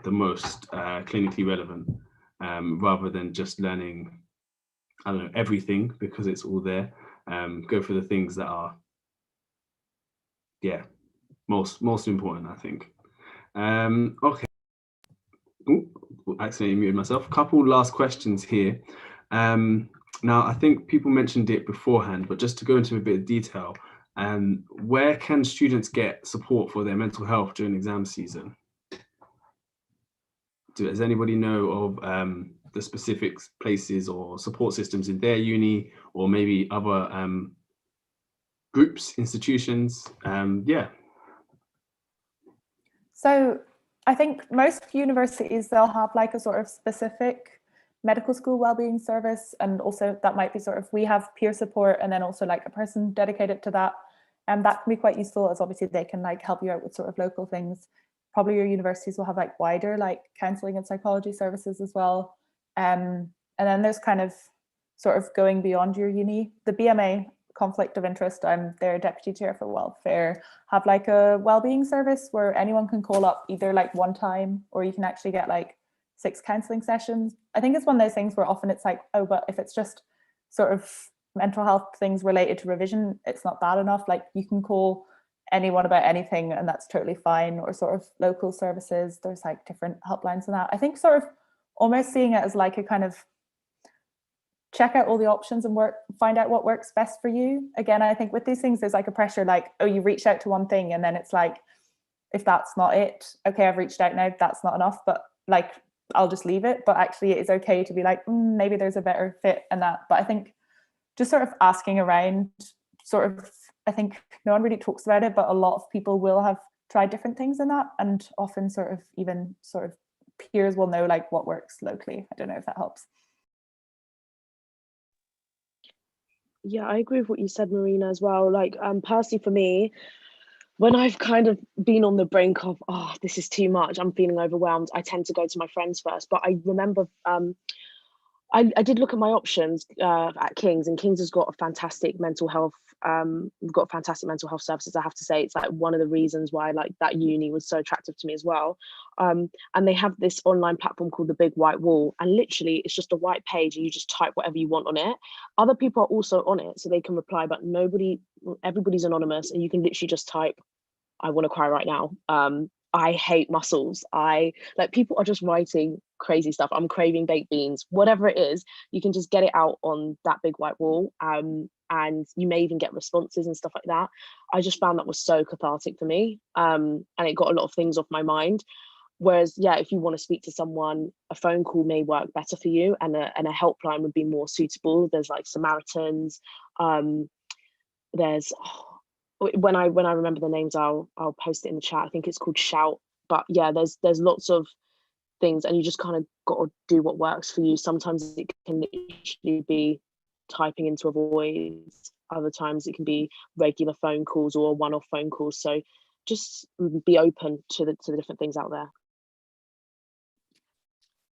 the most clinically relevant, rather than just learning, I don't know, everything because it's all there. Go for the things that are, yeah, most important, I think. Okay. Ooh, accidentally muted myself. Couple last questions here. Now, I think people mentioned it beforehand, but just to go into a bit of detail, where can students get support for their mental health during exam season? Does anybody know of the specific places or support systems in their uni, or maybe other groups, institutions? Yeah. So I think most universities, they'll have like a sort of specific medical school wellbeing service, and also that might be sort of, we have peer support and then also like a person dedicated to that, and that can be quite useful, as obviously they can like help you out with sort of local things. Probably your universities will have like wider like counselling and psychology services as well, and then there's kind of sort of going beyond your uni. The BMA conflict of interest. I'm their deputy chair for welfare, have like a wellbeing service where anyone can call up either like one time, or you can actually get like 6 counselling sessions. I think it's one of those things where often it's like, oh, but if it's just sort of mental health things related to revision, it's not bad enough. Like you can call anyone about anything and that's totally fine. Or sort of local services, there's like different helplines and that. I think sort of almost seeing it as like a kind of check out all the options and find out what works best for you. Again, I think with these things, there's like a pressure, like, oh, you reached out to one thing and then it's like, if that's not it, okay, I've reached out now, that's not enough, but like, I'll just leave it. But actually it is okay to be like, maybe there's a better fit and that. But I think just sort of asking around, sort of, I think no one really talks about it, but a lot of people will have tried different things in that. And often sort of even sort of peers will know like what works locally. I don't know if that helps. Yeah, I agree with what you said, Marina, as well. Like, personally for me, when I've kind of been on the brink of, oh, this is too much, I'm feeling overwhelmed, I tend to go to my friends first. But I remember I did look at my options at King's, and King's has got a fantastic mental health. We've got fantastic mental health services. I have to say, it's like one of the reasons why like that uni was so attractive to me as well. And they have this online platform called the Big White Wall, and literally it's just a white page, and you just type whatever you want on it. Other people are also on it, so they can reply, but everybody's anonymous, and you can literally just type, "I want to cry right now. I hate muscles. People are just writing crazy stuff. I'm craving baked beans," whatever it is, you can just get it out on that Big White Wall. And you may even get responses and stuff like that. I just found that was so cathartic for me. And it got a lot of things off my mind. Whereas, yeah, if you want to speak to someone, a phone call may work better for you, and a helpline would be more suitable. There's like Samaritans. There's when I remember the names, I'll post it in the chat. I think it's called Shout. But yeah, there's lots of things, and you just kind of got to do what works for you. Sometimes it can literally be typing into a voice. Other times it can be regular phone calls or one-off phone calls. So just be open to the different things out there.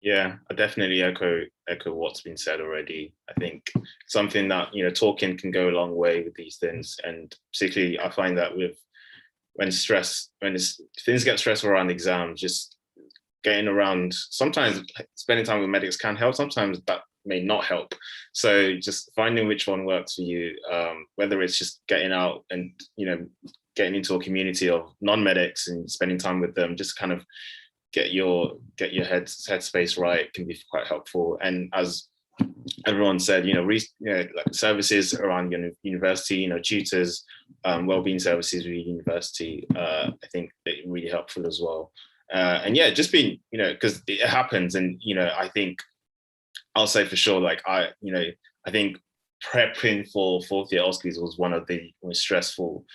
Yeah, I definitely echo what's been said already. I think something that, talking can go a long way with these things. And particularly I find that when things get stressful around exams, just getting around, sometimes spending time with medics can help, sometimes that may not help. So just finding which one works for you, whether it's just getting out and, getting into a community of non-medics and spending time with them, just kind of get your headspace right, can be quite helpful. And as everyone said, like services around university, tutors, wellbeing services with university, I think they're really helpful as well. And yeah, just being, because it happens, and I think I'll say for sure, like I think prepping for fourth year Oscars was one of the most stressful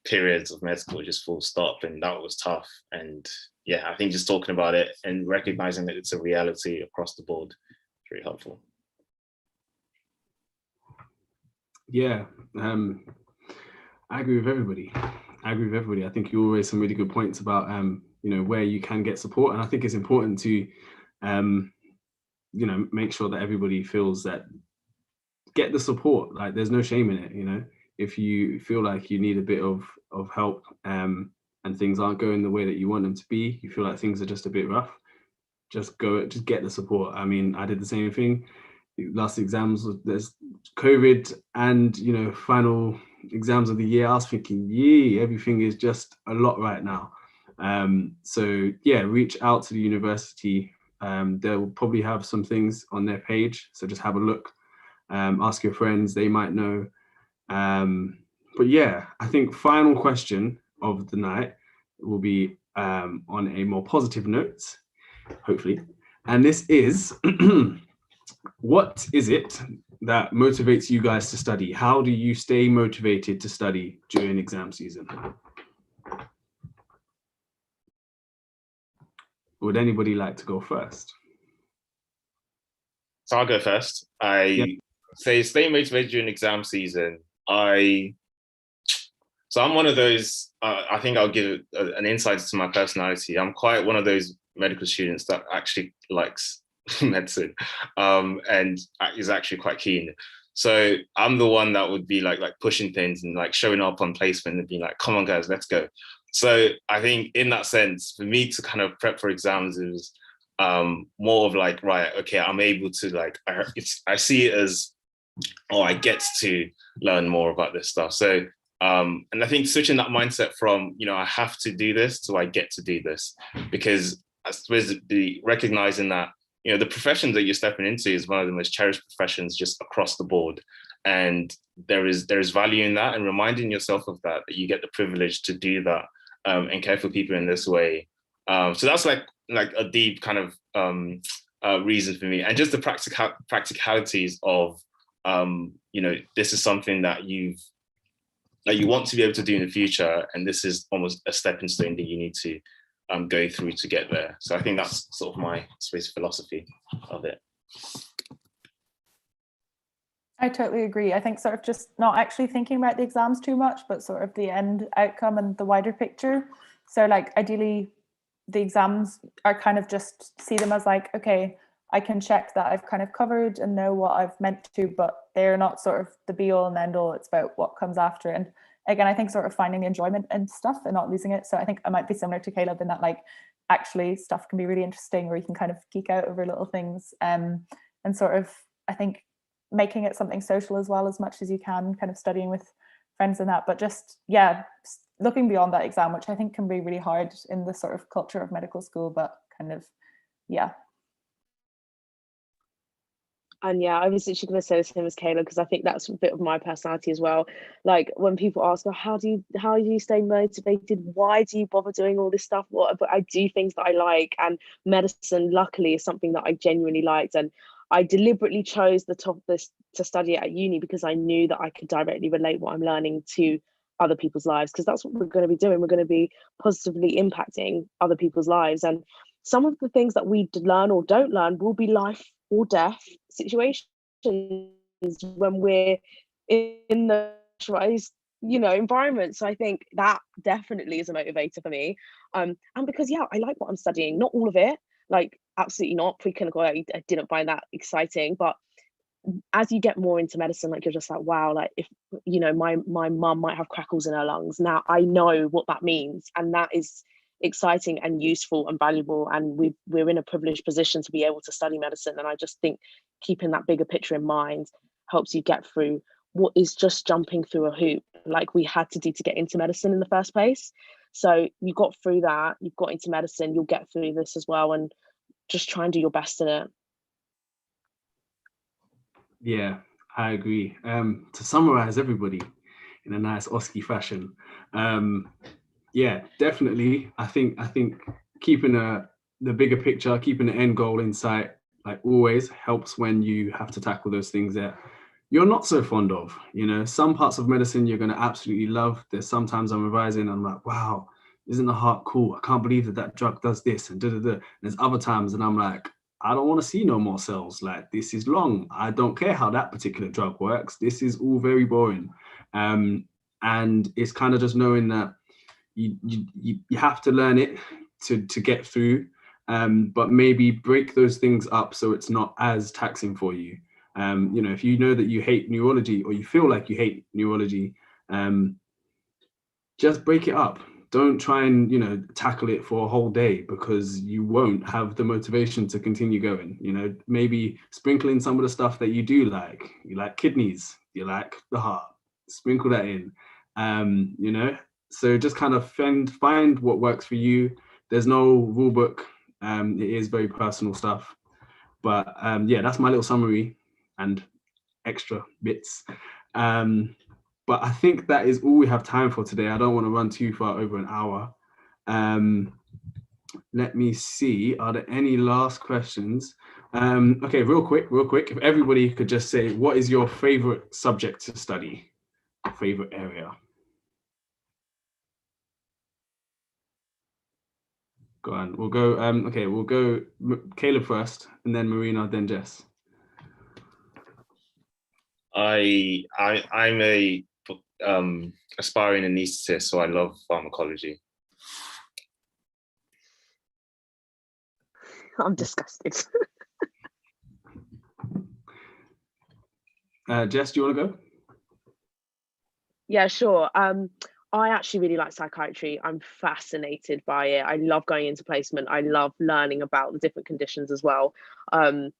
periods of med school, just full stop, and that was tough. And yeah, I think just talking about it and recognizing that it's a reality across the board is really helpful. Yeah, I agree with everybody. I think you always some really good points about where you can get support, and I think it's important to make sure that everybody feels that get the support. Like there's no shame in it. If you feel like you need a bit of help and things aren't going the way that you want them to be, you feel like things are just a bit rough, just get the support. I mean, I did the same thing. Last exams, there's COVID and final exams of the year. I was thinking, everything is just a lot right now. So yeah, reach out to the university. They'll probably have some things on their page, so just have a look. Ask your friends, they might know. But yeah, I think final question of the night will be on a more positive note, hopefully. And this is, what is it that motivates you guys to study? How do you stay motivated to study during exam season? Would anybody like to go first? So I'll go first. I say stay motivated during exam season. So I'm one of those, I think I'll give an insight to my personality. I'm quite one of those medical students that actually likes medicine and is actually quite keen. So I'm the one that would be like pushing things and like showing up on placement and being like, come on guys, let's go. So I think in that sense, for me to kind of prep for exams is more of like, right, okay, I'm able to like, I see it as, oh, I get to learn more about this stuff. So, and I think switching that mindset from, you know, I have to do this to I get to do this, because I suppose the recognizing that, you know, the profession that you're stepping into is one of the most cherished professions just across the board. And there is value in that, and reminding yourself of that you get the privilege to do that and care for people in this way. So that's like a deep kind of reason for me, and just the practicalities of, you know, this is something that you want to be able to do in the future, and this is almost a stepping stone that you need to go through to get there. So I think that's sort of my space philosophy of it. I totally agree. I think sort of just not actually thinking about the exams too much, but sort of the end outcome and the wider picture. So like ideally the exams are kind of just see them as like, okay, I can check that I've kind of covered and know what I've meant to, but they're not sort of the be all and end all. It's about what comes after. And again, I think sort of finding the enjoyment and stuff and not losing it. So I think I might be similar to Caleb in that like actually stuff can be really interesting, where you can kind of geek out over little things, and sort of, I think, making it something social as well, as much as you can, kind of studying with friends and that, but just, yeah, looking beyond that exam, which I think can be really hard in the sort of culture of medical school, but kind of, yeah. And yeah, I was literally going to say the same as Kayla, because I think that's a bit of my personality as well. Like when people ask, oh, how do you stay motivated? Why do you bother doing all this stuff? But I do things that I like, and medicine, luckily, is something that I genuinely liked. And I deliberately chose to study at uni because I knew that I could directly relate what I'm learning to other people's lives, because that's what we're going to be doing. We're going to be positively impacting other people's lives. And some of the things that we learn or don't learn will be life or death situations when we're in the pressurized, environment. So I think that definitely is a motivator for me. And because, yeah, I like what I'm studying. Not all of it, like absolutely not. Preclinical, I didn't find that exciting. But as you get more into medicine, like you're just like, wow, like if, my mum might have crackles in her lungs. Now I know what that means. And that is exciting and useful and valuable, and we're in a privileged position to be able to study medicine. And I just think keeping that bigger picture in mind helps you get through what is just jumping through a hoop like we had to do to get into medicine in the first place. So you got through that, you've got into medicine, you'll get through this as well, and just try and do your best in it. Yeah, I agree. To summarize everybody in a nice OSCE fashion, yeah, definitely. I think keeping the bigger picture, keeping the end goal in sight, like always, helps when you have to tackle those things that you're not so fond of. Some parts of medicine you're going to absolutely love. There's sometimes I'm revising, I'm like, wow, isn't the heart cool? I can't believe that drug does this and da-da-da. There's other times and I'm like, I don't want to see no more cells. Like, this is long. I don't care how that particular drug works. This is all very boring. And it's kind of just knowing that you have to learn it to get through, but maybe break those things up so it's not as taxing for you. If you know that you hate neurology, or you feel like you hate neurology, just break it up. Don't try and tackle it for a whole day, because you won't have the motivation to continue going. Maybe sprinkle in some of the stuff that you do like. You like kidneys, you like the heart, sprinkle that in. So just kind of find what works for you. There's no rule book. It is very personal stuff. But yeah, that's my little summary and extra bits. But I think that is all we have time for today. I don't want to run too far over an hour. Let me see. Are there any last questions? Okay, real quick. If everybody could just say, what is your favorite subject to study? Favorite area? Go on. We'll go. Okay, we'll go Caleb first, and then Marina, then Jess. I'm a aspiring anaesthetist, so I love pharmacology. I'm disgusted. Jess, do you want to go? Yeah, sure. I actually really like psychiatry. I'm fascinated by it. I love going into placement. I love learning about the different conditions as well. And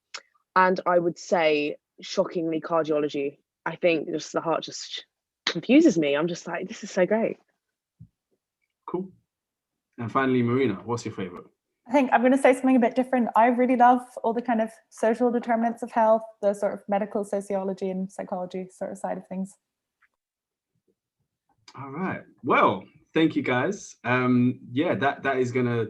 I would say, shockingly, cardiology. I think just the heart just confuses me. I'm just like, this is so great. Cool. And finally, Marina, what's your favorite? I think I'm going to say something a bit different. I really love all the kind of social determinants of health, the sort of medical sociology and psychology sort of side of things. All right. Well, thank you guys. Yeah, that is gonna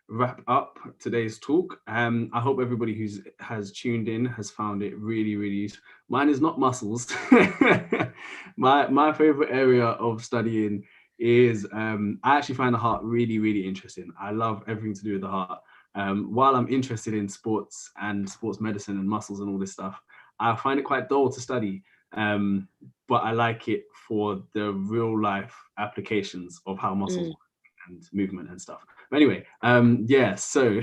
wrap up today's talk. I hope everybody has tuned in has found it really, really useful. Mine is not muscles. My favorite area of studying is I actually find the heart really, really interesting. I love everything to do with the heart. While I'm interested in sports and sports medicine and muscles and all this stuff, I find it quite dull to study. But I like it for the real life applications of how muscles work and movement and stuff. But anyway, yeah, so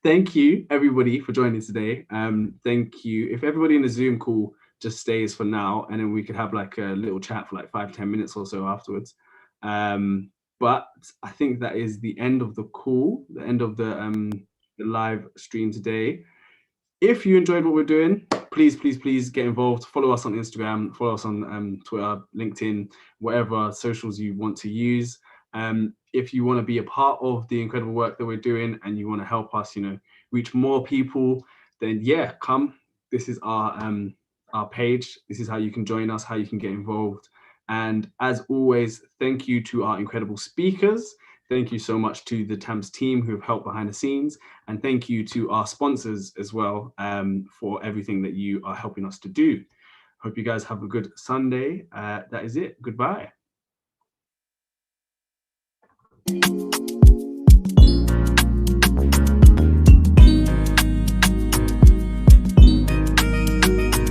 thank you everybody for joining today. Thank you. If everybody in the Zoom call just stays for now, and then we could have like a little chat for like 5-10 minutes or so afterwards. But I think that is the end of the call, the end of the live stream today. If you enjoyed what we're doing, please get involved. Follow us on Instagram, follow us on Twitter, LinkedIn, whatever socials you want to use. If you want to be a part of the incredible work that we're doing and you want to help us, reach more people, then yeah, come. This is our page. This is how you can join us, how you can get involved. And as always, thank you to our incredible speakers. Thank you so much to the TAMS team who have helped behind the scenes. And thank you to our sponsors as well for everything that you are helping us to do. Hope you guys have a good Sunday. That is it. Goodbye.